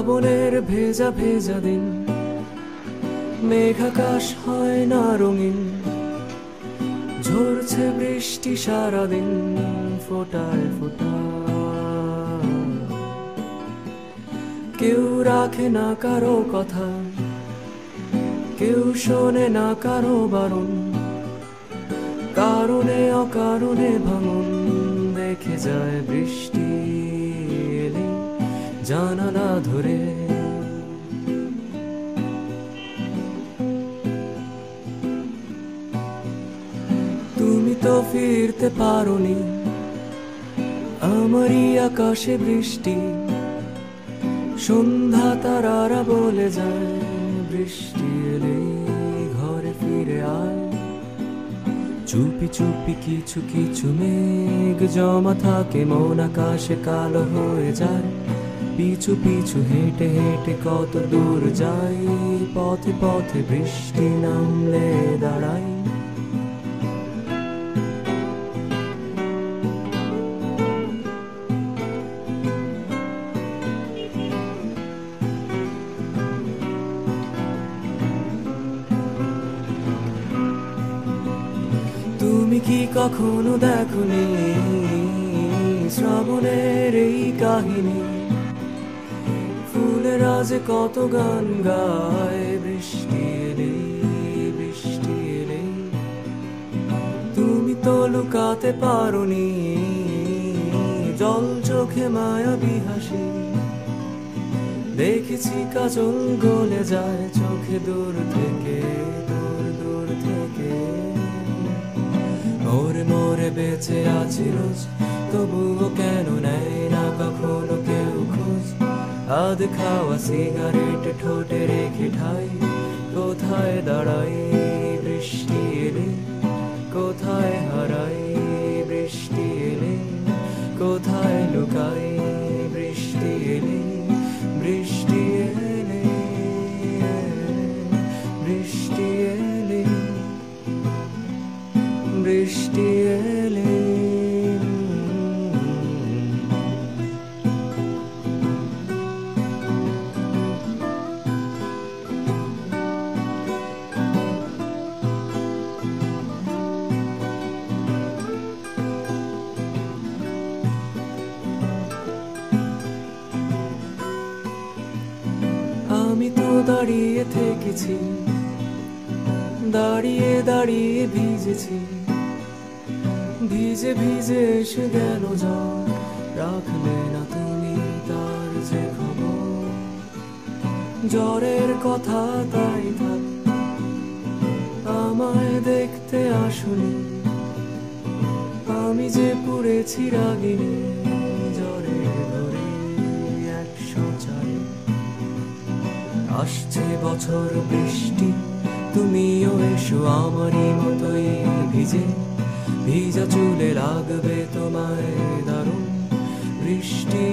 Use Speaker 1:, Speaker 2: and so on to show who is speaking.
Speaker 1: শ্রাবণের ভেজা ভেজা দিন, মেঘাকাশ হয় না রঙিন, ঝরছে বৃষ্টি সারাদিন ফোটায় ফোটায়। কেউ রাখে না কারো কথা, কেউ শোনে না কারো বারণ, কারণে অকারণে ভাঙন দেখে যায় বৃষ্টি এলে জানালা ধরে। তুমি তো ফিরতে পারোনি, আমারই আকাশে বৃষ্টি, সন্ধ্যা তারারা বলে যায় বৃষ্টি এলে ঘরে ফিরে আয়। চুপি চুপি কিছু কিছু মেঘ জমা থাকে, মন আকাশে কালো হয়ে যায়। পিছু পিছু হেঁটে হেঁটে কত দূর যাই, পথে পথে বৃষ্টি নামলে দাঁড়াই। তুমি কি কখনো দেখোনি শ্রাবণের এই কাহিনী, ফুলেরা যে কত গান গায় বৃষ্টি এলে বৃষ্টি এলে। তুমি তো লুকাতে পারোনি জল চোখে মায়াবী হাসি, দেখেছি কাজল গলে যায় চোখে দূর থেকে দূর দূর থেকে। মোরে মোরে বেঁচে আছি রোজ, তবুও কেন নেয় না কখনো কেউ খোঁজ। আধ খাওয়া সিগারেট ঠোঁটে রেখে ঠাই, কোথায় দাঁড়াই বৃষ্টি এলে, কোথায় হারাই বৃষ্টি এলে, কোথায় লুকাই বৃষ্টি এলে বৃষ্টি এলে বৃষ্টি এলে বৃষ্টি এলে। আমি তো দাঁড়িয়ে থেকেছি, দাঁড়িয়ে দাঁড়িয়ে ভিজেছি, ভিজে ভিজে এসে গেল জল, রাখলে না তুমি তার যে খবর। জ্বরের কথা তাই থাক, আমায় দেখতে আসুনি, আমি যে পুড়েছি রাগিনী জ্বরে ধরে 104। আসছে বছর বৃষ্টি, তুমিও এসো আমারই মতোই ভিজে, ভিজা চুলে লাগবে তোমায় দারুণ বৃষ্টি।